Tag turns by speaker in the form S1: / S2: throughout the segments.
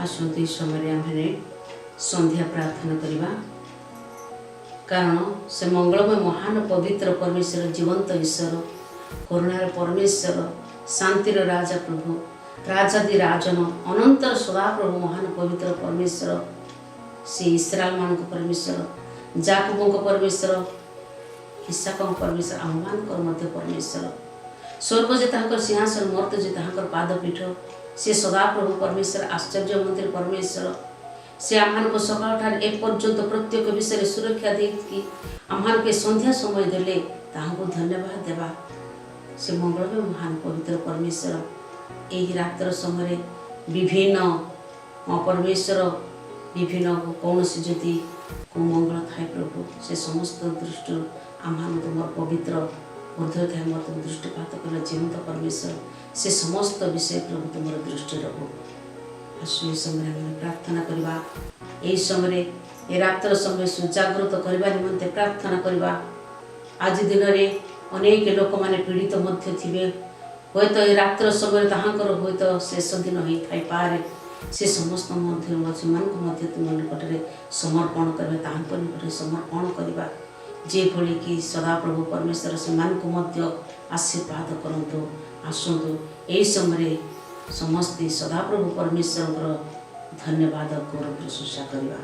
S1: आसंती समय आमे संध्या प्रार्थना करवा कारण से मंगलमय महान पवित्र परमेश्वर जीवंत ईश्वर करुणार परमेश्वर शांतिर राजा प्रभु राजादि राजन अनंतर सदा प्रभु महान पवित्र परमेश्वर से इस्राएल मान परमेश्वर जाकबों परमेश्वर इसहाक परमेश्वर आह्वान मध्य परमेश्वर स्वर्ग जे सिंहासन मर्त जे पादपीठ से सदा प्रभु परमेश्वर आश्चर्य मंत्री परमेश्वर से आम्हान को सकाल ठार ए पर्यंत प्रत्येक विषय सुरक्षा देकी आम्हान के संध्या समय देले ताहाको धन्यवाद देवा से मंगलमय महान पवित्र परमेश्वर एही रात्र समय विभिन्न परमेश्वर विभिन्न कौन सी जदि को मंगल थाए प्रभु से समस्त दृष्टि आम्हान तुम पवित्र हृदय थाए मत दृष्टिपात कर जीवंत परमेश्वर से समस्त विषय प्रभु तुम दृष्टि रहो समय प्रार्थना करवा यही समय ए रात्र समय सुजागृत करने निमंते प्रार्थना करवा आज दिन में अनेक लोक माने पीड़ित मध्य थिबे होय तो ए रात्र समय ताहांकर होय तो शेष दिन होई थाई पारे से समस्त मध्य मान को मध्य तुम निकटरे समर्पण करबे ताहांकर निकटरे समर्पण करवा जे भली कि सदा प्रभु परमेश्वर से मान को मध्य आशीर्वाद करंतु आसंतु एही समय समस्त सदा प्रभु परमेश्वर धन्यवाद गौरव प्रशंसा करवा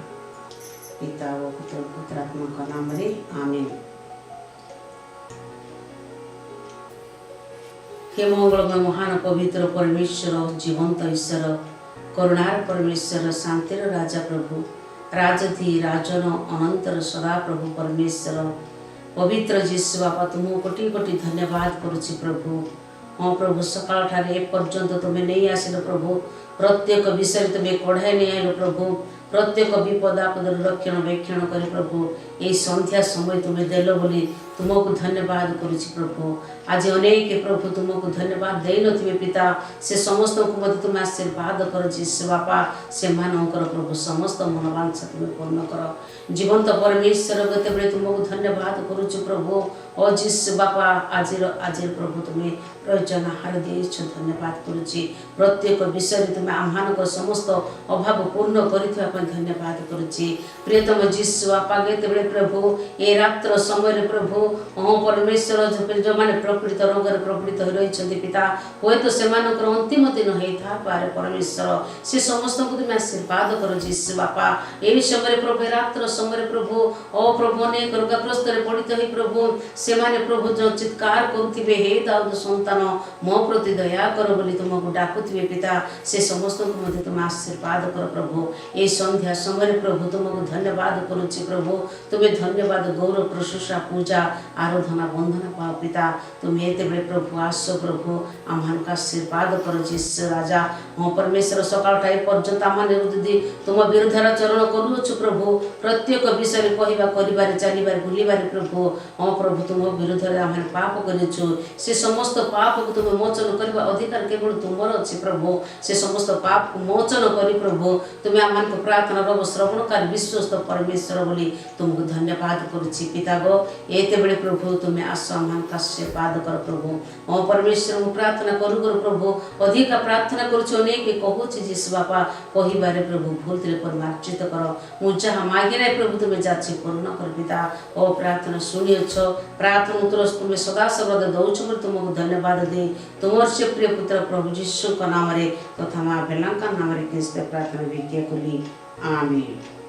S1: पिता व पुत्र पुत्रात्मा नाम रे आमीन। हे मंगलमय महान पवित्र परमेश्वर जीवंत ईश्वर करुणार परमेश्वर शांतिर राजा प्रभु राजधि राजन अनंतर सदा प्रभु परमेश्वर पवित्र जीशु बापा तुम कोटि कोटि धन्यवाद करुछि प्रभु। हाँ प्रभु सकाल ठारे ए पर्यंत तुम्हें नहीं आसिल प्रभु प्रत्येक विषय तुम्हें कढ़ाई नहीं आइल प्रभु प्रत्येक विपद आपद रक्षण वेक्षण कर प्रभु ये संध्या समय तुम्हें देल बोली तुमको धन्यवाद करुछि प्रभु। आज अनेक प्रभु तुमको धन्यवाद दे नथिबे पिता से समस्त को मध्य तुम आशीर्वाद कर जीशु बापा से मानकर प्रभु समस्त मनोवांछा तुम्हें पूर्ण कर जीवंत परमेश्वर गते बेले तुमको धन्यवाद करुछि प्रभु ओ जीशु बापा आज प्रभु तुम्हें प्रयोजन आहार देछ धन्यवाद करुछि प्रत्येक विषय तुम्हें आह्वान कर समस्त अभाव पूर्ण करिथवा धन्यवाद करुछि प्रियतम जीशु बापा गते बेले प्रभु ए रात्र समय प्रभु ओ परमेश्वर जो माने प्रकृत रोग प्रकृत हो रही पिता हुए तो से अंतिम दिन होता पारे परमेश्वर से समस्त को तुम आशीर्वाद कर जीशु बापा यही समय प्रभु रात्र समय प्रभु ओ प्रभु अनेक रोगग्रस्त पीड़ित हो प्रभु से माने प्रभु जो चित्कार करुवे हे दाऊद संतान मो प्रति दया कर बोली तुमको डाकुवे पिता से समस्त को मध्य तुम आशीर्वाद कर प्रभु ये संध्या समय प्रभु तुमको धन्यवाद करुछि प्रभु तुम्हें धन्यवाद गौरव प्रशंसा पूजा आराधना वंदना पाओ पिता तुम्हें एते बेले प्रभु आसो प्रभु आम्हान का आशीर्वाद कर जीशु राजा हाँ परमेश्वर सकाल ठाई पर्यंत आम यदि तुम विरुद्धार चरण करुछु प्रभु प्रत्येक विषय कहवा कर चलबार बुलबार प्रभु हाँ प्रभु तुम विरुद्ध आम पाप करूँ से समस्त पाप को तुम मोचन करने अधिकार केवल तुमर अच्छी प्रभु से समस्त पाप को मोचन कर प्रभु तुम्हें आम प्रार्थना रब श्रवणकार विश्वस्त परमेश्वर बोली तुमको धन्यवाद करुछि पिता गो एते बेले प्रभु तुम्हें आस आम आशीर्वाद कर प्रभु हाँ परमेश्वर मु प्रार्थना करू प्रभु अधिक प्रार्थना करुछु अनेक कहूछि जीशु बापा कहिबारे प्रभु भूल थे परमार्जित कर मु जहाँ मागे प्रभु तुम्हें जाछि पूर्ण कर पिता ओ प्रार्थना शुणिछ प्रार्थना उत्तर तुम्हें सदा सर्वदा दौछ तुमको धन्यवाद दे तुमर से प्रिय पुत्र प्रभु जीशु नाम तथा माँ बेलांका नाम प्रार्थना विज्ञा कली आमीन।